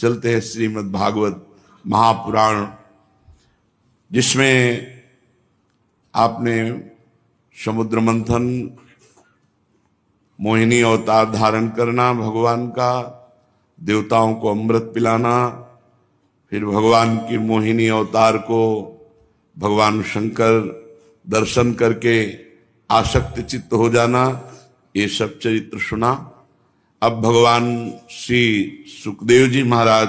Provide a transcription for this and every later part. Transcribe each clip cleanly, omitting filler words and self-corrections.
चलते हैं श्रीमद् भागवत महापुराण, जिसमें आपने समुद्र मंथन, मोहिनी अवतार धारण करना भगवान का, देवताओं को अमृत पिलाना, फिर भगवान की मोहिनी अवतार को भगवान शंकर दर्शन करके आसक्त चित्त हो जाना, ये सब चरित्र सुना। अब भगवान श्री सुखदेव जी महाराज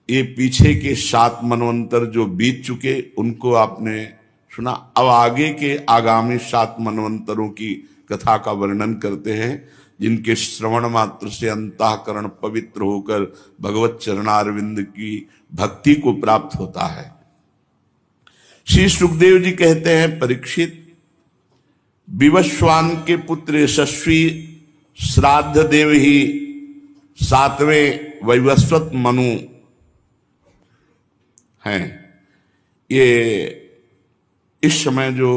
ये पीछे के 7 मनवंतर जो बीत चुके उनको आपने सुना। अब आगे के आगामी 7 मनवंतरों की कथा का वर्णन करते हैं, जिनके श्रवण मात्र से अंतःकरण पवित्र होकर भगवत चरणारविंद की भक्ति को प्राप्त होता है। श्री सुखदेव जी कहते हैं, परीक्षित, विवस्वान के पुत्र यशस्वी श्राद्ध देव ही 7वें वैवस्वत मनु हैं। ये इस समय जो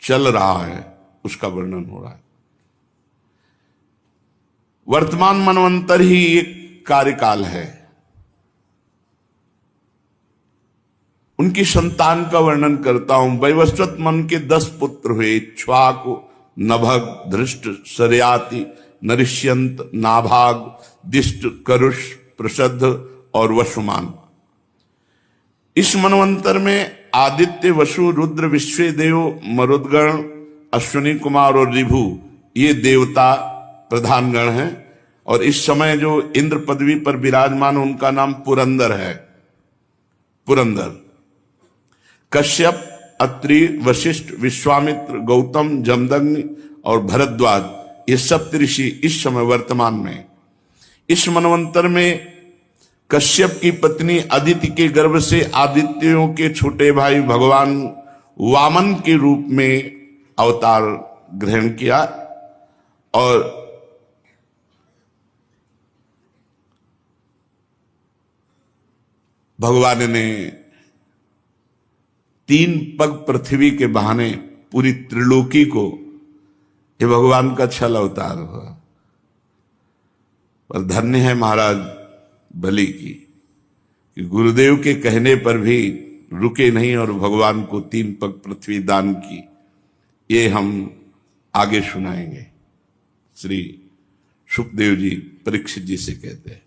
चल रहा है उसका वर्णन हो रहा है। वर्तमान मनवंतर ही एक कार्यकाल है। उनकी संतान का वर्णन करता हूं। वैवस्वत मन के 10 पुत्र हुए, इक्ष्वाकु, नभग, धृष्ट, शर्याति, नरिष्यंत, नाभाग, दिष्ट, करुष, प्रसद्ध और वसुमान। इस मनवंतर में आदित्य, वसु, रुद्र, विश्वेदेव, मरुदगण, अश्विनी कुमार और ऋभु ये देवता प्रधान गण हैं। और इस समय जो इंद्र पदवी पर विराजमान उनका नाम पुरंदर है। पुरंदर, कश्यप, अत्रि, वशिष्ठ, विश्वामित्र, गौतम, जमदग्नि और भरद्वाज ये सप्तऋषि इस समय वर्तमान में। इस मनवंतर में कश्यप की पत्नी अदिति के गर्भ से आदित्यों के छोटे भाई भगवान वामन के रूप में अवतार ग्रहण किया और भगवान ने 3 पग पृथ्वी के बहाने पूरी त्रिलोकी को, ये भगवान का छल अवतार हुआ। पर धन्य है महाराज बलि की कि गुरुदेव के कहने पर भी रुके नहीं और भगवान को 3 पग पृथ्वी दान की। ये हम आगे सुनाएंगे। श्री सुखदेव जी परीक्षित जी से कहते हैं,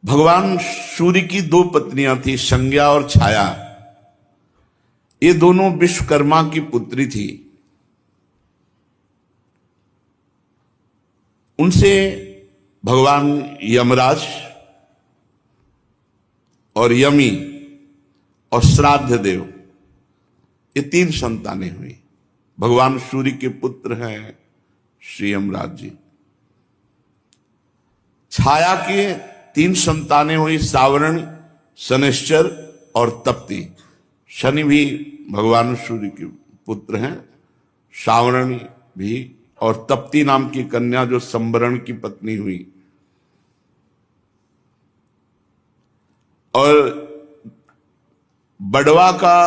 भगवान सूर्य की 2 पत्नियां थी, संज्ञा और छाया। ये दोनों विश्वकर्मा की पुत्री थी। उनसे भगवान यमराज और यमी और श्राद्ध देव ये 3 संतानें हुई। भगवान सूर्य के पुत्र हैं श्री यमराज जी। छाया के 3 संतानें हुई, सावरण, शनिश्चर और तप्ती। शनि भी भगवान सूर्य के पुत्र हैं, सावरण भी, और तप्ती नाम की कन्या जो संवरण की पत्नी हुई। और बड़वा का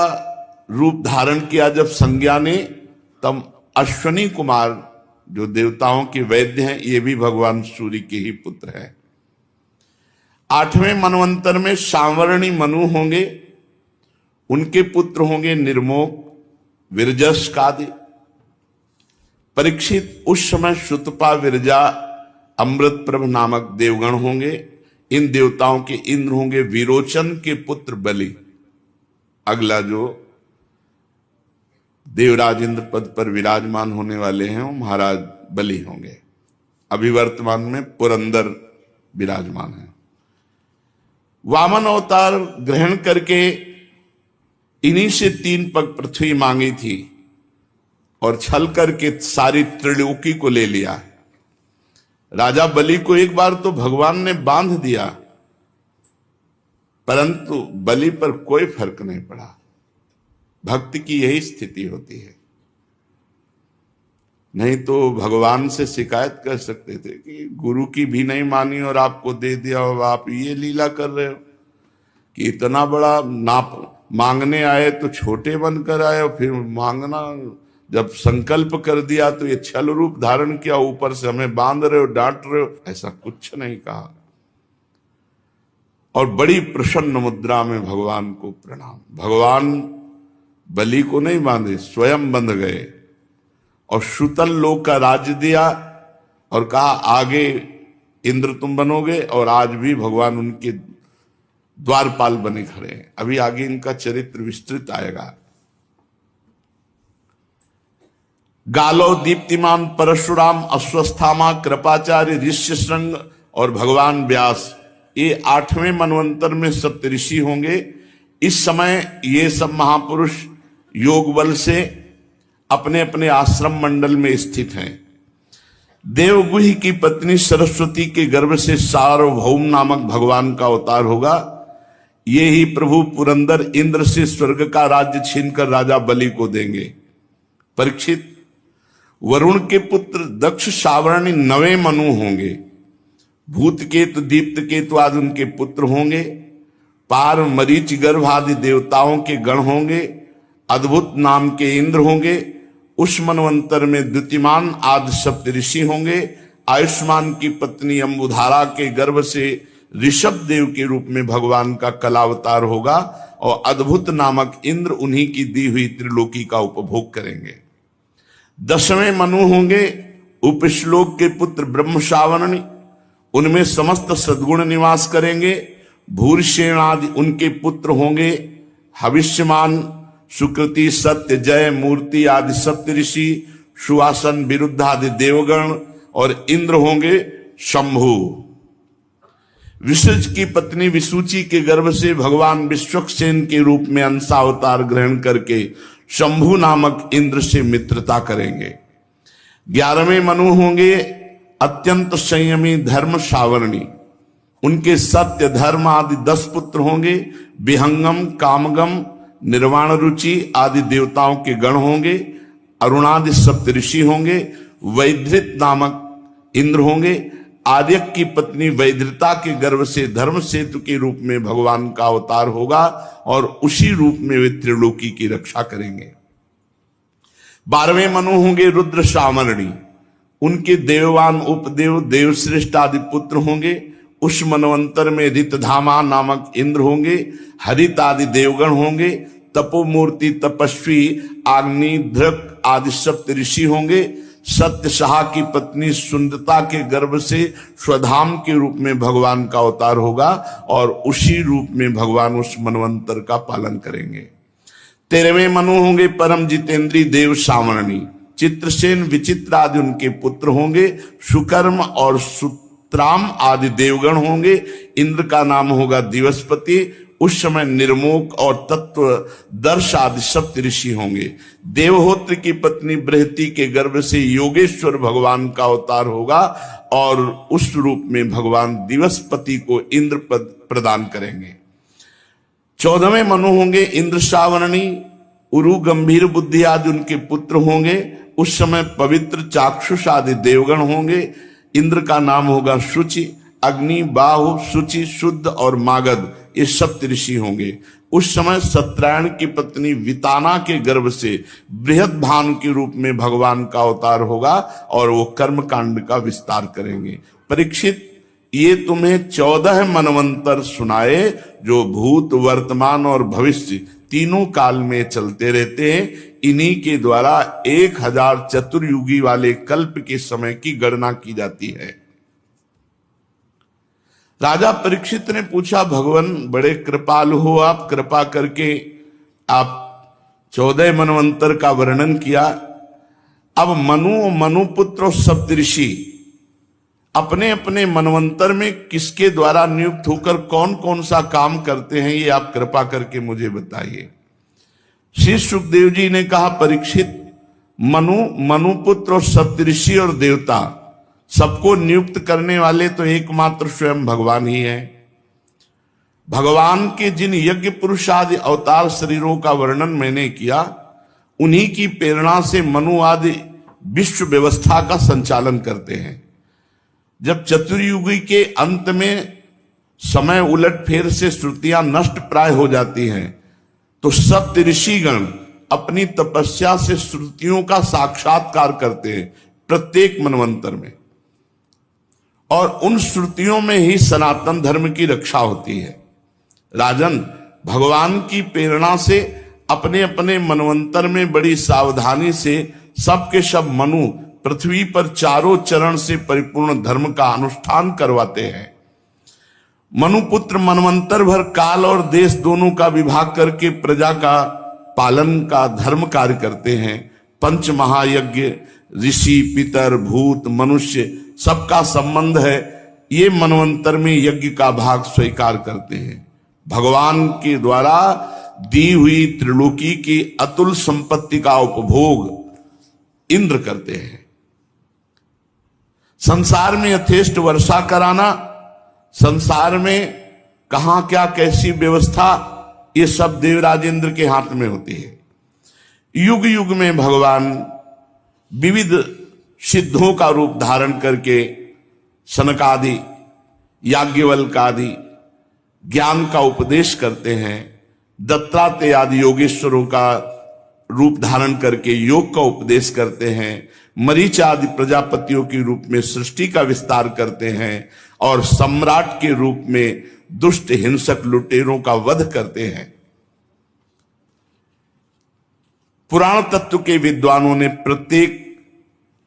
रूप धारण किया जब संज्ञा ने, तब अश्विनी कुमार जो देवताओं के वैद्य हैं ये भी भगवान सूर्य के ही पुत्र हैं। 8वें मनवंतर में सांवरणी मनु होंगे, उनके पुत्र होंगे निर्मोक, विरजस कादि। परीक्षित, उस समय श्रुतपा, विरजा, अमृत प्रभ नामक देवगण होंगे। इन देवताओं के इंद्र होंगे विरोचन के पुत्र बलि। अगला जो देवराज इंद्र पद पर विराजमान होने वाले हैं वो महाराज बलि होंगे। अभी वर्तमान में पुरंदर विराजमान है। वामन अवतार ग्रहण करके इन्हीं से 3 पग पृथ्वी मांगी थी और छल करके सारी त्रिलोकी को ले लिया। राजा बलि को एक बार तो भगवान ने बांध दिया, परंतु बलि पर कोई फर्क नहीं पड़ा। भक्ति की यही स्थिति होती है। नहीं तो भगवान से शिकायत कर सकते थे कि गुरु की भी नहीं मानी और आपको दे दिया, और आप ये लीला कर रहे हो कि इतना बड़ा नाप मांगने आए तो छोटे बनकर आए और फिर मांगना जब संकल्प कर दिया तो ये छल रूप धारण किया, ऊपर से हमें बांध रहे हो, डांट रहे हो, ऐसा कुछ नहीं कहा। और बड़ी प्रसन्न मुद्रा में भगवान को प्रणाम। भगवान बलि को नहीं बांधे, स्वयं बंध गए और शुतल लोक का राज्य दिया और कहा आगे इंद्र तुम बनोगे। और आज भी भगवान उनके द्वारपाल बने खड़े हैं। अभी आगे इनका चरित्र विस्तृत आएगा। गालो दीप्तिमान परशुराम अश्वस्थामा कृपाचार्य ऋष्य श्रृंग और भगवान व्यास, ये 8वें मनवंतर में सप्तऋषि होंगे। इस समय ये सब महापुरुष योग बल से अपने अपने आश्रम मंडल में स्थित हैं। देवगुहि की पत्नी सरस्वती के गर्भ से सार्वभौम नामक भगवान का अवतार होगा। ये ही प्रभु पुरंदर इंद्र से स्वर्ग का राज्य छीनकर राजा बलि को देंगे। परीक्षित, वरुण के पुत्र दक्ष सावरणी 9 मनु होंगे। भूतकेतु दीप्त केतु आदि उनके पुत्र होंगे। पार मरीच गर्भ आदि देवताओं के गण होंगे। अद्भुत नाम के इंद्र होंगे। उस मनवंतर में द्युतिमान आदि सप्तऋषि होंगे। आयुष्मान की पत्नी अंबुधारा के गर्भ से ऋषभ देव के रूप में भगवान का कलावतार होगा और अद्भुत नामक इंद्र उन्हीं की दी हुई त्रिलोकी का उपभोग करेंगे। 10वें मनु होंगे उपश्लोक के पुत्र ब्रह्म सावरणी, उनमें समस्त सद्गुण निवास करेंगे। भूरिसेन आदि उनके पुत्र होंगे। हविष्यमान, सुकृति, सत्य, जय, मूर्ति आदि सप्तऋषि, सुवासन, विरुद्ध आदि देवगण और इंद्र होंगे शंभु। विसृज की पत्नी विसूची के गर्भ से भगवान विश्वक्सेन के रूप में अंशावतार ग्रहण करके शंभु नामक इंद्र से मित्रता करेंगे। 11वें मनु होंगे अत्यंत संयमी धर्म सावरणी, उनके सत्य, धर्म आदि 10 पुत्र होंगे। विहंगम, कामगम, निर्वाण रुचि आदि देवताओं के गण होंगे। अरुणादि सप्तऋषि होंगे। वैधृत नामक इंद्र होंगे। आर्यक की पत्नी वैधृता के गर्भ से धर्म सेतु के रूप में भगवान का अवतार होगा और उसी रूप में वे त्रिलोकी की रक्षा करेंगे। 12वें मनु होंगे रुद्र सावरणी, उनके देववान उपदेव, देवश्रेष्ठ आदि पुत्र होंगे। उस मनवंतर में ऋतधामा नामक इंद्र होंगे। हरित आदि देवगण होंगे। तपोमूर्ति, तपस्वी, आग्नि, धृक आदि सप्तऋषि होंगे। सत्य सहा की पत्नी सुंदता के गर्भ से स्वधाम के रूप में भगवान का अवतार होगा और उसी रूप में भगवान उस मनवंतर का पालन करेंगे। 13वें मनु होंगे परम जितेंद्री देव सावरणी, चित्रसेन, विचित्र आदि उनके पुत्र होंगे। सुकर्म और सुत्राम आदि देवगण होंगे। इंद्र का नाम होगा दिवसपति। उस समय निर्मोक और तत्वदर्श आदि सप्तऋषि होंगे। देवहोत्र की पत्नी बृहति के गर्भ से योगेश्वर भगवान का अवतार होगा और उस रूप में भगवान दिवसपति को इंद्र पद प्रदान करेंगे। 14वें मनु होंगे इंद्र सावरणी, उरु, गंभीर बुद्धि आदि उनके पुत्र होंगे। उस समय पवित्र चाक्षुष आदि देवगण होंगे। इंद्र का नाम होगा शुचि। अग्नि, बाहु, शुचि, शुद्ध और मागध ये सप्तऋषि होंगे। उस समय सत्रायण की पत्नी विताना के गर्भ से बृहद भानु के रूप में भगवान का अवतार होगा और वो कर्म कांड का विस्तार करेंगे। परीक्षित, ये तुम्हें 14 मनवंतर सुनाए जो भूत, वर्तमान और भविष्य तीनों काल में चलते रहते हैं। इन्हीं के द्वारा 1000 चतुर्युगी वाले कल्प के समय की गणना की जाती है। राजा परीक्षित ने पूछा, भगवान बड़े कृपालु हो, आप कृपा करके आप 14 मनवंतर का वर्णन किया। अब मनुपुत्र और सप्तऋषि अपने अपने मनवंतर में किसके द्वारा नियुक्त होकर कौन कौन सा काम करते हैं, ये आप कृपा करके मुझे बताइए। श्री सुखदेव जी ने कहा, परीक्षित, मनुपुत्र और सप्तऋषि और देवता सबको नियुक्त करने वाले तो एकमात्र स्वयं भगवान ही है। भगवान के जिन यज्ञ पुरुष आदि अवतार शरीरों का वर्णन मैंने किया, उन्हीं की प्रेरणा से मनु आदि विश्व व्यवस्था का संचालन करते हैं। जब चतुर्युगी के अंत में समय उलट फेर से श्रुतियां नष्ट प्राय हो जाती हैं, तो सप्त ऋषिगण अपनी तपस्या से श्रुतियों का साक्षात्कार करते हैं प्रत्येक मनवंतर में, और उन श्रुतियों में ही सनातन धर्म की रक्षा होती है। राजन, भगवान की प्रेरणा से अपने अपने मनवंतर में बड़ी सावधानी से सबके सब मनु पृथ्वी पर चारों चरण से परिपूर्ण धर्म का अनुष्ठान करवाते हैं। मनुपुत्र मनवंतर भर काल और देश दोनों का विभाग करके प्रजा का पालन का धर्म कार्य करते हैं। पंच महायज्ञ, ऋषि, पितर, भूत, मनुष्य सबका संबंध है। ये मनवंतर में यज्ञ का भाग स्वीकार करते हैं। भगवान के द्वारा दी हुई त्रिलोकी की अतुल संपत्ति का उपभोग इंद्र करते हैं। संसार में यथेष्ट वर्षा कराना, संसार में कहां क्या कैसी व्यवस्था, ये सब देवराज इंद्र के हाथ में होती है। युग युग में भगवान विविध सिद्धों का रूप धारण करके सनकादि, याज्ञवल्क आदि ज्ञान का उपदेश करते हैं। दत्तात्रेय आदि योगेश्वरों का रूप धारण करके योग का उपदेश करते हैं। मरीच आदि प्रजापतियों के रूप में सृष्टि का विस्तार करते हैं और सम्राट के रूप में दुष्ट हिंसक लुटेरों का वध करते हैं। पुराण तत्व के विद्वानों ने प्रत्येक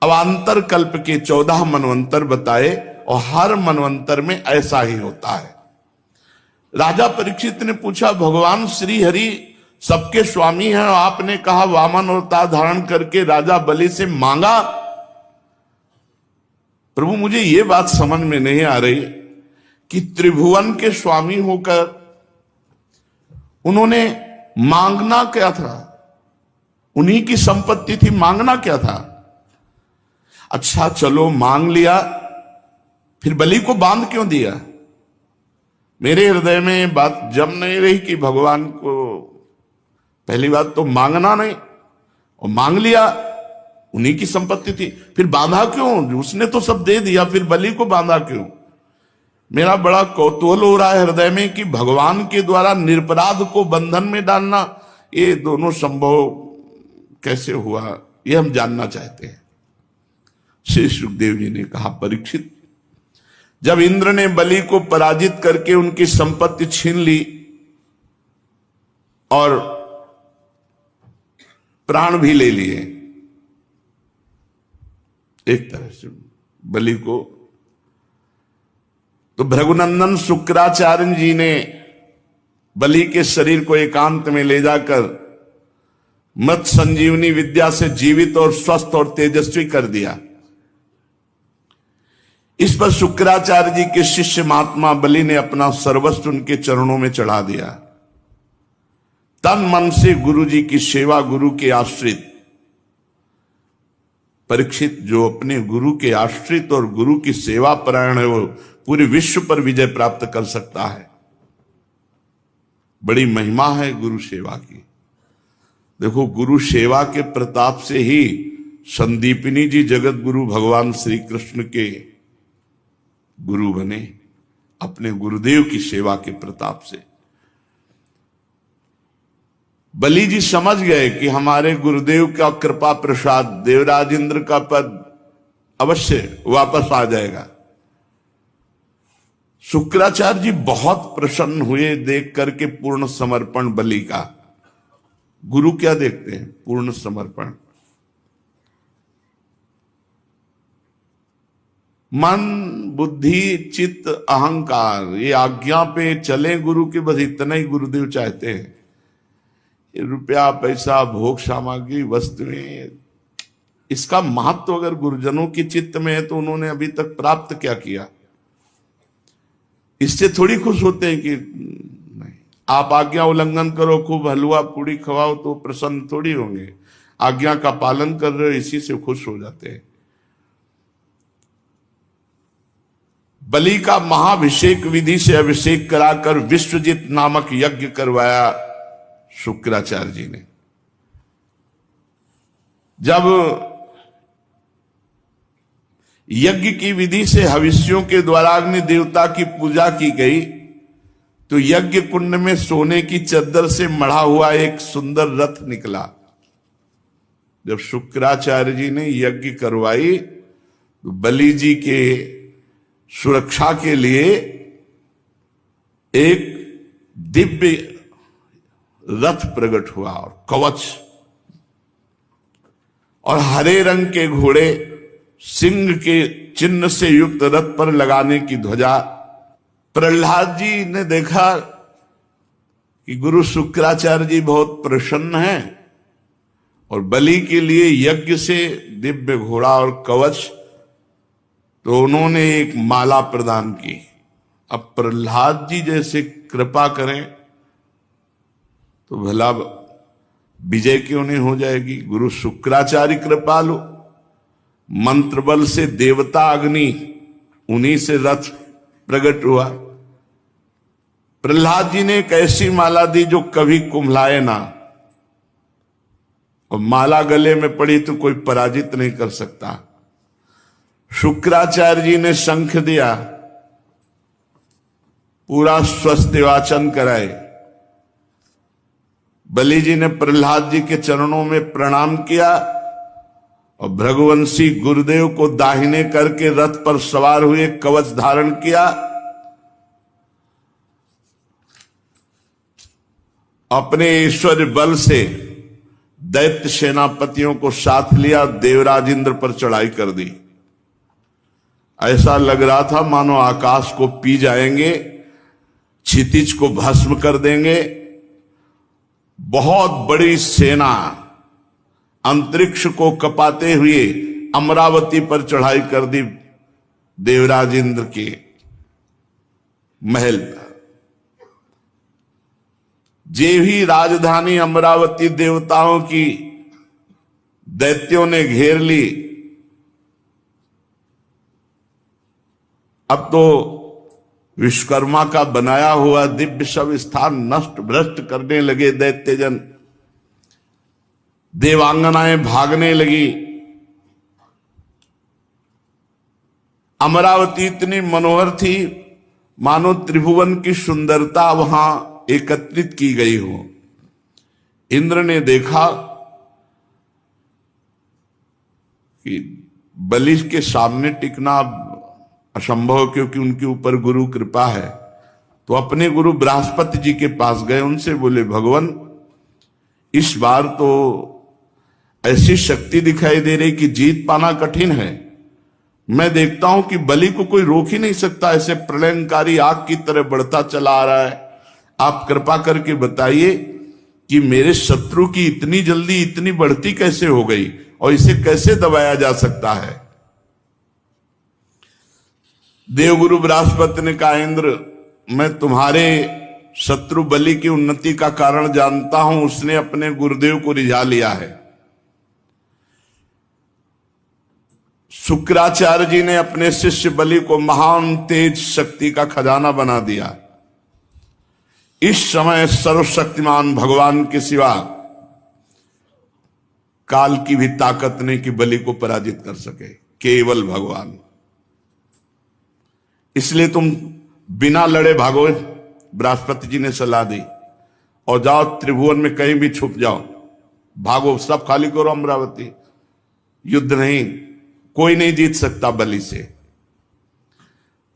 अवांतर कल्प के 14 मनवंतर बताए और हर मनवंतर में ऐसा ही होता है। राजा परीक्षित ने पूछा, भगवान श्री हरि सबके स्वामी हैं और आपने कहा वामन अवतार धारण करके राजा बलि से मांगा। प्रभु, मुझे ये बात समझ में नहीं आ रही कि त्रिभुवन के स्वामी होकर उन्होंने मांगना क्या था? उन्हीं की संपत्ति थी, मांगना क्या था? अच्छा चलो मांग लिया, फिर बलि को बांध क्यों दिया? मेरे हृदय में बात जम नहीं रही कि भगवान को पहली बात तो मांगना नहीं, और मांग लिया, उन्हीं की संपत्ति थी, फिर बांधा क्यों? उसने तो सब दे दिया, फिर बलि को बांधा क्यों? मेरा बड़ा कौतूहल हो रहा है हृदय में कि भगवान के द्वारा निरपराध को बंधन में डालना, ये दोनों संभव कैसे हुआ, ये हम जानना चाहते हैं। श्री सुखदेव जी ने कहा, परीक्षित, जब इंद्र ने बलि को पराजित करके उनकी संपत्ति छीन ली और प्राण भी ले लिए एक तरह से बलि को, तो भृगुनंदन शुक्राचार्य जी ने बलि के शरीर को एकांत में ले जाकर मत संजीवनी विद्या से जीवित और स्वस्थ और तेजस्वी कर दिया। इस पर शुक्राचार्य जी के शिष्य महात्मा बलि ने अपना सर्वस्व उनके चरणों में चढ़ा दिया। तन मन से गुरु जी की सेवा, गुरु के आश्रित परीक्षित जो अपने गुरु के आश्रित और गुरु की सेवा परायण है, वो पूरे विश्व पर विजय प्राप्त कर सकता है। बड़ी महिमा है गुरु सेवा की। देखो, गुरु सेवा के प्रताप से ही संदीपिनी जी जगत गुरु भगवान श्री कृष्ण के गुरु बने, अपने गुरुदेव की सेवा के प्रताप से। बलि जी समझ गए कि हमारे गुरुदेव का कृपा प्रसाद, देवराज इंद्र का पद अवश्य वापस आ जाएगा। शुक्राचार्य जी बहुत प्रसन्न हुए देख करके पूर्ण समर्पण बलि का। गुरु क्या देखते हैं? पूर्ण समर्पण। मन, बुद्धि, चित्त, अहंकार, ये आज्ञा पे चले गुरु के, बस इतना ही गुरुदेव चाहते हैं। ये रुपया, पैसा, भोग सामग्री, वस्तुएं, इसका महत्व अगर गुरुजनों की चित्त में है तो उन्होंने अभी तक प्राप्त क्या किया? इससे थोड़ी खुश होते हैं कि नहीं, आप आज्ञा उल्लंघन करो, खूब हलवा पूड़ी खवाओ तो प्रसन्न थोड़ी होंगे। आज्ञा का पालन कर रहे हो, इसी से खुश हो जाते हैं। बलि का महाभिषेक विधि से अभिषेक कराकर विश्वजित नामक यज्ञ करवाया शुक्राचार्य जी ने। जब यज्ञ की विधि से हविष्यों के द्वारा अग्नि देवता की पूजा की गई तो यज्ञ कुंड में सोने की चद्दर से मढ़ा हुआ एक सुंदर रथ निकला। जब शुक्राचार्य जी ने यज्ञ करवाई तो बलि जी के सुरक्षा के लिए एक दिव्य रथ प्रकट हुआ और कवच, और हरे रंग के घोड़े सिंह के चिन्ह से युक्त रथ पर लगाने की ध्वजा। प्रहलाद जी ने देखा कि गुरु शुक्राचार्य जी बहुत प्रसन्न हैं और बलि के लिए यज्ञ से दिव्य घोड़ा और कवच, तो उन्होंने एक माला प्रदान की। अब प्रहलाद जी जैसे कृपा करें तो भला विजय क्यों नहीं हो जाएगी। गुरु शुक्राचार्य कृपालु, मंत्र बल से देवता अग्नि, उन्हीं से रथ प्रकट हुआ। प्रहलाद जी ने एक ऐसी माला दी जो कभी कुम्हलाए ना, और माला गले में पड़ी तो कोई पराजित नहीं कर सकता। शुक्राचार्य जी ने शंख दिया, पूरा स्वस्ति वाचन कराए। बलि जी ने प्रहलाद जी के चरणों में प्रणाम किया और भृगुवंशी गुरुदेव को दाहिने करके रथ पर सवार हुए, कवच धारण किया। अपने ईश्वर बल से दैत्य सेनापतियों को साथ लिया, देवराज इंद्र पर चढ़ाई कर दी। ऐसा लग रहा था मानो आकाश को पी जाएंगे, क्षितिज को भस्म कर देंगे। बहुत बड़ी सेना अंतरिक्ष को कपाते हुए अमरावती पर चढ़ाई कर दी, देवराज इंद्र के महल पर। जे भी राजधानी अमरावती देवताओं की दैत्यों ने घेर ली। अब तो विश्वकर्मा का बनाया हुआ दिव्य सब स्थान नष्ट भ्रष्ट करने लगे दैत्यजन, देवांगनाएं भागने लगी। अमरावती इतनी मनोहर थी मानो त्रिभुवन की सुंदरता वहां एकत्रित की गई हो। इंद्र ने देखा कि बलि के सामने टिकना असंभव, क्योंकि उनके ऊपर गुरु कृपा है, तो अपने गुरु बृहस्पति जी के पास गए। उनसे बोले, भगवान इस बार तो ऐसी शक्ति दिखाई दे रही कि जीत पाना कठिन है। मैं देखता हूं कि बलि को कोई रोक ही नहीं सकता, ऐसे प्रलयंकारी आग की तरह बढ़ता चला आ रहा है। आप कृपा करके बताइए कि मेरे शत्रु की इतनी जल्दी इतनी बढ़ती कैसे हो गई और इसे कैसे दबाया जा सकता है। देवगुरु बृहस्पति ने कहा, इंद्र मैं तुम्हारे शत्रु बलि की उन्नति का कारण जानता हूं, उसने अपने गुरुदेव को रिझा लिया है। शुक्राचार्य जी ने अपने शिष्य बलि को महान तेज शक्ति का खजाना बना दिया। इस समय सर्वशक्तिमान भगवान के सिवा काल की भी ताकत नहीं कि बलि को पराजित कर सके, केवल भगवान। इसलिए तुम बिना लड़े भागो, बृहस्पति जी ने सलाह दी, और जाओ त्रिभुवन में कहीं भी छुप जाओ, भागो, सब खाली करो अमरावती। युद्ध नहीं, कोई नहीं जीत सकता बलि से।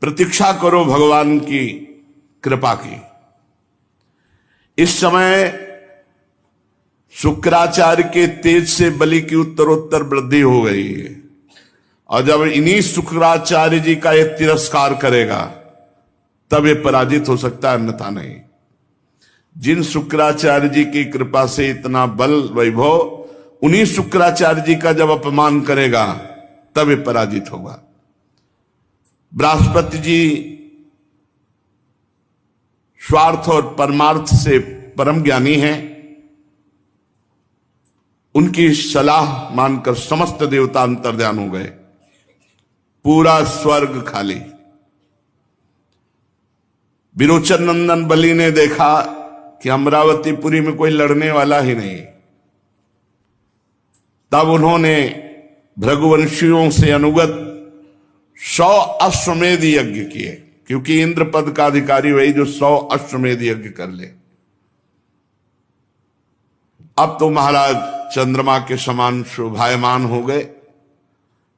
प्रतीक्षा करो भगवान की कृपा की। इस समय शुक्राचार्य के तेज से बलि की उत्तरोत्तर वृद्धि हो गई है, और जब इन्हीं शुक्राचार्य जी का ये तिरस्कार करेगा तब ये पराजित हो सकता है, अन्यथा नहीं। जिन शुक्राचार्य जी की कृपा से इतना बल वैभव, उन्हीं शुक्राचार्य जी का जब अपमान करेगा तब ये पराजित होगा। बृहस्पति जी स्वार्थ और परमार्थ से परम ज्ञानी हैं। उनकी सलाह मानकर समस्त देवता अंतर्ध्यान हो गए, पूरा स्वर्ग खाली। विरोचन नंदन बलि ने देखा कि अमरावतीपुरी में कोई लड़ने वाला ही नहीं। तब उन्होंने भृगुवंशियों से अनुगत 100 अश्वमेध यज्ञ किए, क्योंकि इंद्र पद का अधिकारी वही जो 100 अश्वमेध यज्ञ कर ले। अब तो महाराज चंद्रमा के समान शोभायमान हो गए।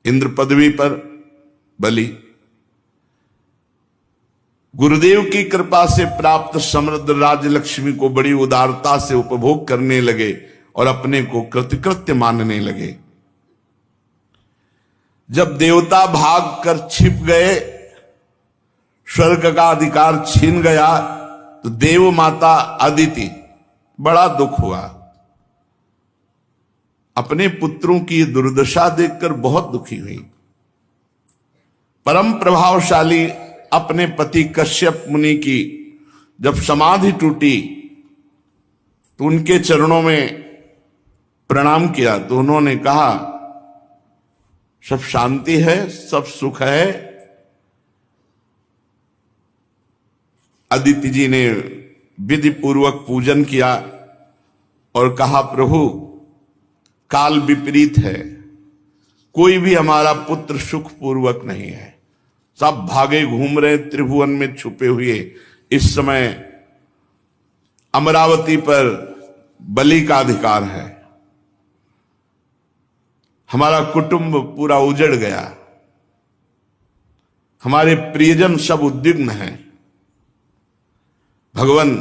इंद्र पदवी पर बलि गुरुदेव की कृपा से प्राप्त समृद्ध राजलक्ष्मी को बड़ी उदारता से उपभोग करने लगे और अपने को कृतकृत्य मानने लगे। जब देवता भाग कर छिप गए, स्वर्ग का अधिकार छीन गया, तो देव माता अदिति बड़ा दुख हुआ। अपने पुत्रों की दुर्दशा देखकर बहुत दुखी हुई। परम प्रभावशाली अपने पति कश्यप मुनि की जब समाधि टूटी तो उनके चरणों में प्रणाम किया। तो उन्होंने कहा, सब शांति है, सब सुख है। अदिति जी ने विधि पूर्वक पूजन किया और कहा, प्रभु काल विपरीत है, कोई भी हमारा पुत्र सुख पूर्वक नहीं है, सब भागे घूम रहे त्रिभुवन में छुपे हुए। इस समय अमरावती पर बलि का अधिकार है, हमारा कुटुंब पूरा उजड़ गया, हमारे प्रियजन सब उद्विग्न हैं। भगवान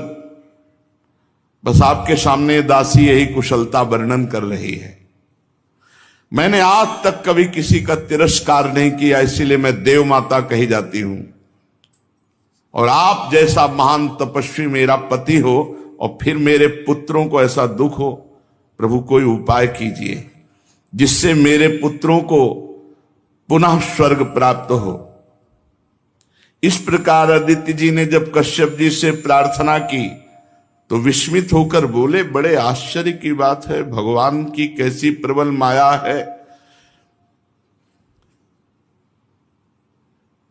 बस आपके सामने दासी यही कुशलता वर्णन कर रही है। मैंने आज तक कभी किसी का तिरस्कार नहीं किया, इसीलिए मैं देव माता कही जाती हूं। और आप जैसा महान तपस्वी मेरा पति हो और फिर मेरे पुत्रों को ऐसा दुख हो, प्रभु कोई उपाय कीजिए जिससे मेरे पुत्रों को पुनः स्वर्ग प्राप्त हो। इस प्रकार अदिति जी ने जब कश्यप जी से प्रार्थना की तो विस्मित होकर बोले, बड़े आश्चर्य की बात है, भगवान की कैसी प्रबल माया है।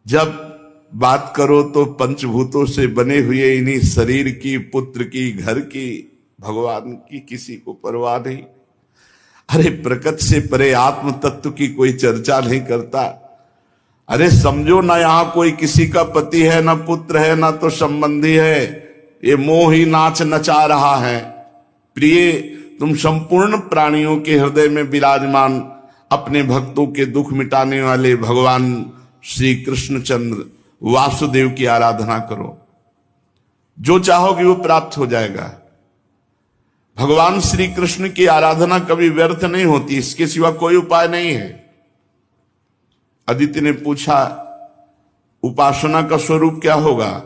जब बात करो तो पंचभूतों से बने हुए इन्हीं शरीर की, पुत्र की, घर की, भगवान की किसी को परवाह नहीं। अरे प्रकृति से परे आत्म तत्व की कोई चर्चा नहीं करता। अरे समझो ना, यहां कोई किसी का पति है, ना पुत्र है, ना तो संबंधी है, ये मोह ही नाच नचा रहा है। प्रिय, तुम संपूर्ण प्राणियों के हृदय में विराजमान अपने भक्तों के दुख मिटाने वाले भगवान श्री कृष्णचंद्र वासुदेव की आराधना करो, जो चाहोगे वो प्राप्त हो जाएगा। भगवान श्री कृष्ण की आराधना कभी व्यर्थ नहीं होती, इसके सिवा कोई उपाय नहीं है। अदिति ने पूछा, उपासना का स्वरूप क्या होगा?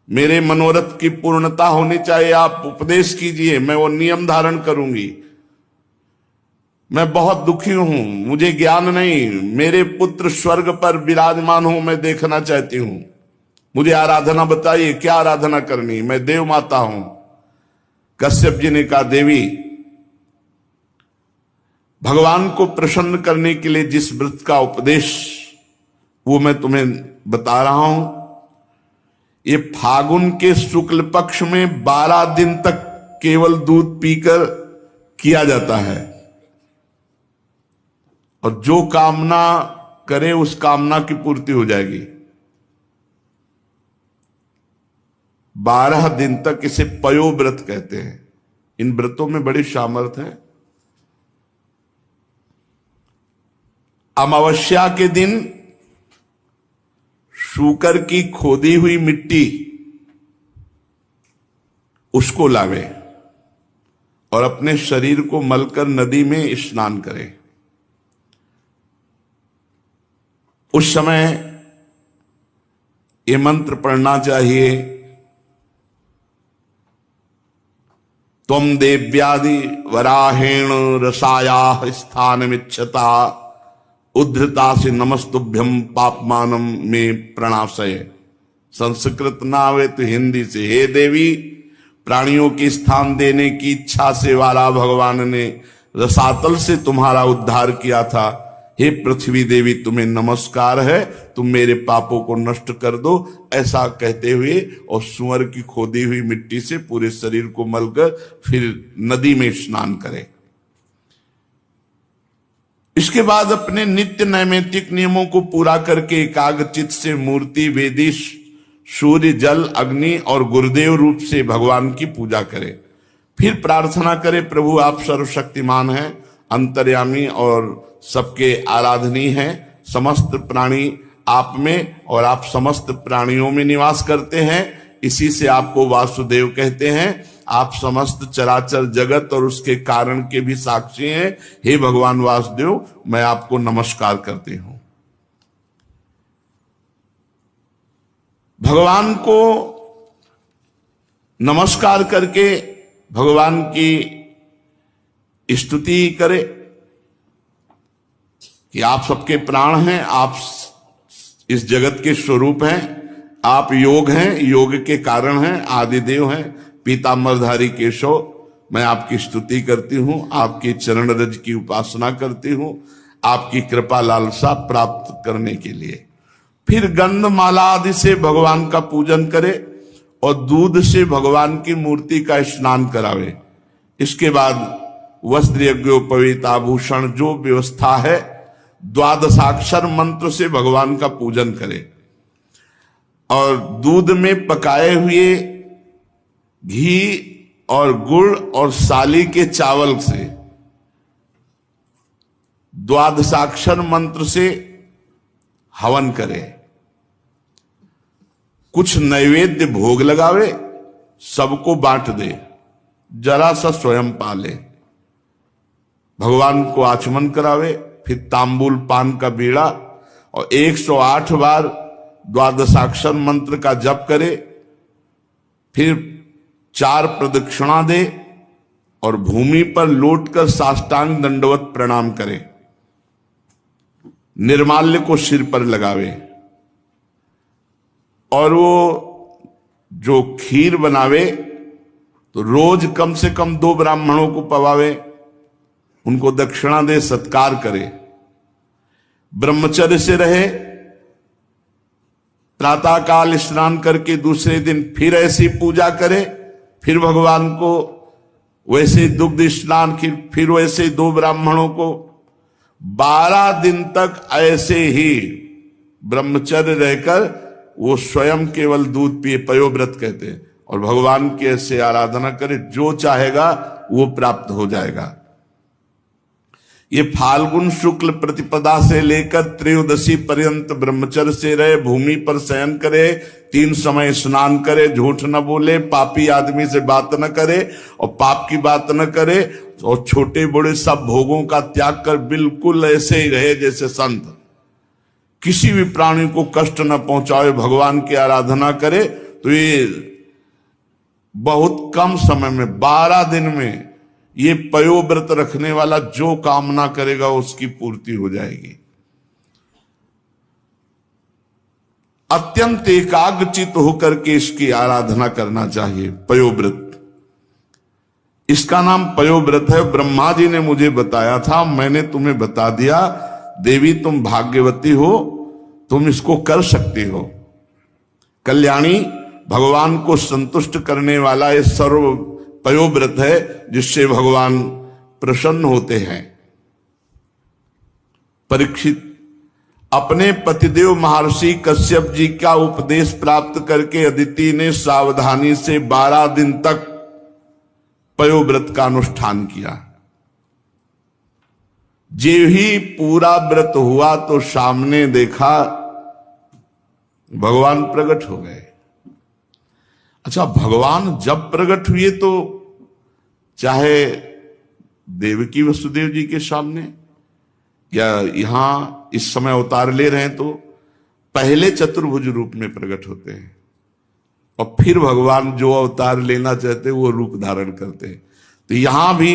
मेरे मनोरथ की पूर्णता होनी चाहिए, आप उपदेश कीजिए, मैं वो नियम धारण करूंगी। मैं बहुत दुखी हूं, मुझे ज्ञान नहीं, मेरे पुत्र स्वर्ग पर विराजमान हो, मैं देखना चाहती हूं, मुझे आराधना बताइए, क्या आराधना करनी? मैं देव माता हूं। कश्यप जी ने कहा, देवी, भगवान को प्रसन्न करने के लिए जिस व्रत का उपदेश वो मैं तुम्हें बता रहा हूं, ये फागुन के शुक्ल पक्ष में 12 दिन तक केवल दूध पीकर किया जाता है, और जो कामना करे उस कामना की पूर्ति हो जाएगी। 12 दिन तक इसे पयो व्रत कहते हैं। इन व्रतों में बड़ी सामर्थ्य है। अमावस्या के दिन शूकर की खोदी हुई मिट्टी उसको लावे और अपने शरीर को मलकर नदी में स्नान करे। उस समय ये मंत्र पढ़ना चाहिए, त्वं देव्यादि वराहेण रसाया स्थानमिच्छता उद्धृता से नमस्तुभ्यम पापमानम में प्रणाशय। संस्कृत ना आवे तो हिंदी से, हे देवी, प्राणियों की स्थान देने की इच्छा से वाला भगवान ने रसातल से तुम्हारा उद्धार किया था। हे पृथ्वी देवी, तुम्हें नमस्कार है, तुम मेरे पापों को नष्ट कर दो। ऐसा कहते हुए और सुअर की खोदी हुई मिट्टी से पूरे शरीर को मलकर फिर नदी में स्नान करें। इसके बाद अपने नित्य नैमित्तिक नियमों को पूरा करके एकाग्रचित्त से मूर्ति, वेदी, सूर्य, जल, अग्नि और गुरुदेव रूप से भगवान की पूजा करें। फिर प्रार्थना करें, प्रभु आप सर्वशक्तिमान हैं, अंतर्यामी और सबके आराधनीय हैं, समस्त प्राणी आप में और आप समस्त प्राणियों में निवास करते हैं, इसी से आपको वासुदेव कहते हैं। आप समस्त चराचर जगत और उसके कारण के भी साक्षी हैं। हे भगवान वासुदेव, मैं आपको नमस्कार करती हूं। भगवान को नमस्कार करके भगवान की स्तुति करे कि आप सबके प्राण हैं, आप इस जगत के स्वरूप हैं, आप योग हैं, योग के कारण हैं, आदिदेव हैं, पीतांबरधारी केशव, मैं आपकी स्तुति करती हूं, आपकी चरण रज की उपासना करती हूं, आपकी कृपा लालसा प्राप्त करने के लिए। फिर गंधमाला आदि से भगवान का पूजन करे और दूध से भगवान की मूर्ति का स्नान करावे। इसके बाद वस्त्र यज्ञोपवीत आभूषण जो व्यवस्था है, द्वादशाक्षर मंत्र से भगवान का पूजन करे और दूध में पकाए हुए घी और गुड़ और साली के चावल से द्वादशाक्षर मंत्र से हवन करे। कुछ नैवेद्य भोग लगावे, सबको बांट दे, जरा सा स्वयं पाले, भगवान को आचमन करावे, फिर तांबूल पान का बीड़ा और 108 बार द्वादशाक्षर मंत्र का जप करे, फिर 4 प्रदक्षिणा दे और भूमि पर लौटकर साष्टांग दंडवत प्रणाम करे। निर्माल्य को सिर पर लगावे और वो जो खीर बनावे तो रोज कम से कम 2 ब्राह्मणों को पवावे, उनको दक्षिणा दे, सत्कार करे, ब्रह्मचर्य से रहे, प्रातःकाल स्नान करके दूसरे दिन फिर ऐसी पूजा करे, फिर भगवान को वैसे दुग्ध स्नान, फिर वैसे 2 ब्राह्मणों को, 12 दिन तक ऐसे ही ब्रह्मचर्य रहकर वो स्वयं केवल दूध पिए, पयोव्रत कहते हैं, और भगवान की ऐसे आराधना करे, जो चाहेगा वो प्राप्त हो जाएगा। ये फाल्गुन शुक्ल प्रतिपदा से लेकर त्रयोदशी पर्यंत ब्रह्मचर्य से रहे, भूमि पर शयन करे, 3 समय स्नान करे, झूठ न बोले, पापी आदमी से बात न करे और पाप की बात न करे, और छोटे बड़े सब भोगों का त्याग कर बिल्कुल ऐसे ही रहे जैसे संत, किसी भी प्राणी को कष्ट न पहुंचाए, भगवान की आराधना करे, तो ये बहुत कम समय में 12 दिन में ये पयोव्रत रखने वाला जो कामना करेगा उसकी पूर्ति हो जाएगी। अत्यंत एकाग्रचित होकर के इसकी आराधना करना चाहिए। पयोव्रत, इसका नाम पयोव्रत है। ब्रह्मा जी ने मुझे बताया था, मैंने तुम्हें बता दिया। देवी तुम भाग्यवती हो, तुम इसको कर सकती हो। कल्याणी, भगवान को संतुष्ट करने वाला ये सर्व पयोव्रत है जिससे भगवान प्रसन्न होते हैं। परीक्षित अपने पतिदेव महर्षि कश्यप जी का उपदेश प्राप्त करके अदिति ने सावधानी से 12 दिन तक पयोव्रत का अनुष्ठान किया। जे ही पूरा व्रत हुआ तो सामने देखा भगवान प्रकट हो गए। अच्छा, भगवान जब प्रकट हुए तो चाहे देवकी वसुदेव जी के सामने या यहां इस समय अवतार ले रहे हैं, तो पहले चतुर्भुज रूप में प्रकट होते हैं और फिर भगवान जो अवतार लेना चाहते हैं वो रूप धारण करते हैं। तो यहां भी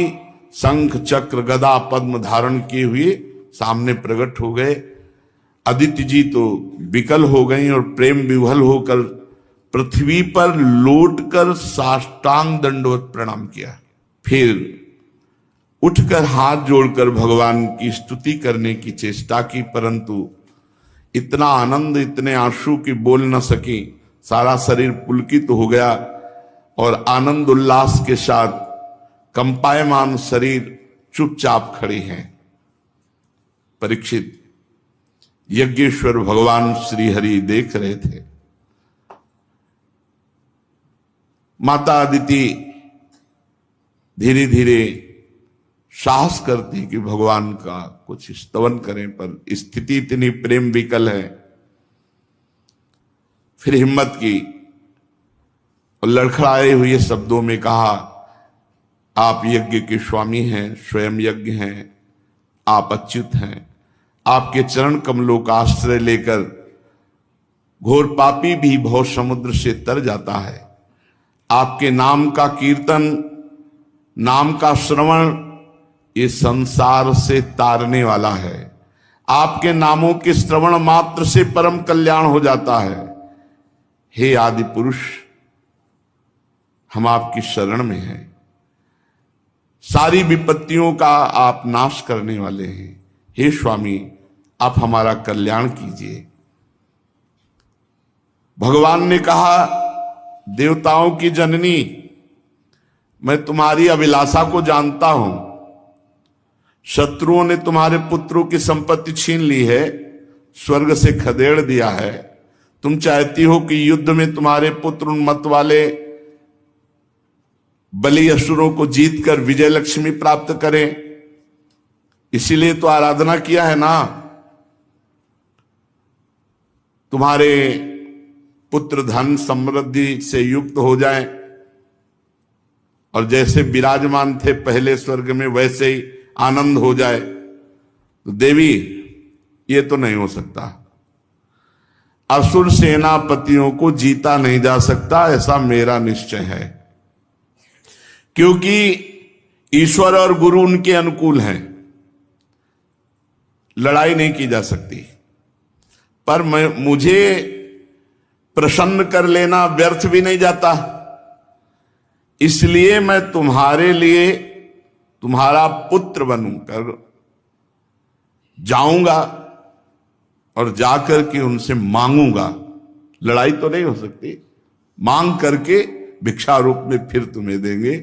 शंख चक्र गदा पद्म धारण किए हुए सामने प्रकट हो गए। अदिति जी तो विकल हो गई और प्रेम विह्वल होकर पृथ्वी पर लौटकर साष्टांग दंडवत प्रणाम किया। फिर उठकर हाथ जोड़कर भगवान की स्तुति करने की चेष्टा की, परंतु इतना आनंद, इतने आंसू की बोल न सकी। सारा शरीर पुलकित हो गया और आनंद उल्लास के साथ कंपायमान शरीर चुपचाप खड़ी हैं। परीक्षित, यज्ञेश्वर भगवान श्री हरि देख रहे थे। माता अदिति धीरे धीरे साहस करती कि भगवान का कुछ स्तवन करें, पर स्थिति इतनी प्रेम विकल है। फिर हिम्मत की और लड़खड़ाए हुए शब्दों में कहा, आप यज्ञ के स्वामी हैं, स्वयं यज्ञ हैं, आप अच्युत हैं, आपके चरण कमलों का आश्रय लेकर घोर पापी भी भव समुद्र से तर जाता है। आपके नाम का कीर्तन, नाम का श्रवण ये संसार से तारने वाला है। आपके नामों के श्रवण मात्र से परम कल्याण हो जाता है। हे आदि पुरुष, हम आपकी शरण में हैं। सारी विपत्तियों का आप नाश करने वाले हैं। हे स्वामी, आप हमारा कल्याण कीजिए। भगवान ने कहा, देवताओं की जननी, मैं तुम्हारी अभिलाषा को जानता हूं। शत्रुओं ने तुम्हारे पुत्रों की संपत्ति छीन ली है, स्वर्ग से खदेड़ दिया है। तुम चाहती हो कि युद्ध में तुम्हारे पुत्र उन मत वाले बलि असुरों को जीतकर विजय लक्ष्मी प्राप्त करें, इसीलिए तो आराधना किया है ना। तुम्हारे पुत्र धन समृद्धि से युक्त हो जाएं और जैसे विराजमान थे पहले स्वर्ग में वैसे ही आनंद हो जाए। तो देवी, ये तो नहीं हो सकता। असुर सेनापतियों को जीता नहीं जा सकता, ऐसा मेरा निश्चय है, क्योंकि ईश्वर और गुरु उनके अनुकूल हैं। लड़ाई नहीं की जा सकती, पर मुझे प्रसन्न कर लेना व्यर्थ भी नहीं जाता। इसलिए मैं तुम्हारे लिए तुम्हारा पुत्र बनकर जाऊंगा और जाकर के उनसे मांगूंगा। लड़ाई तो नहीं हो सकती, मांग करके भिक्षा रूप में फिर तुम्हें देंगे।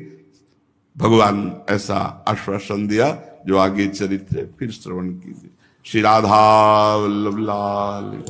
भगवान ऐसा आश्वासन दिया, जो आगे चरित्र फिर श्रवण कीजिए। श्री राधा वल्लभ लाल।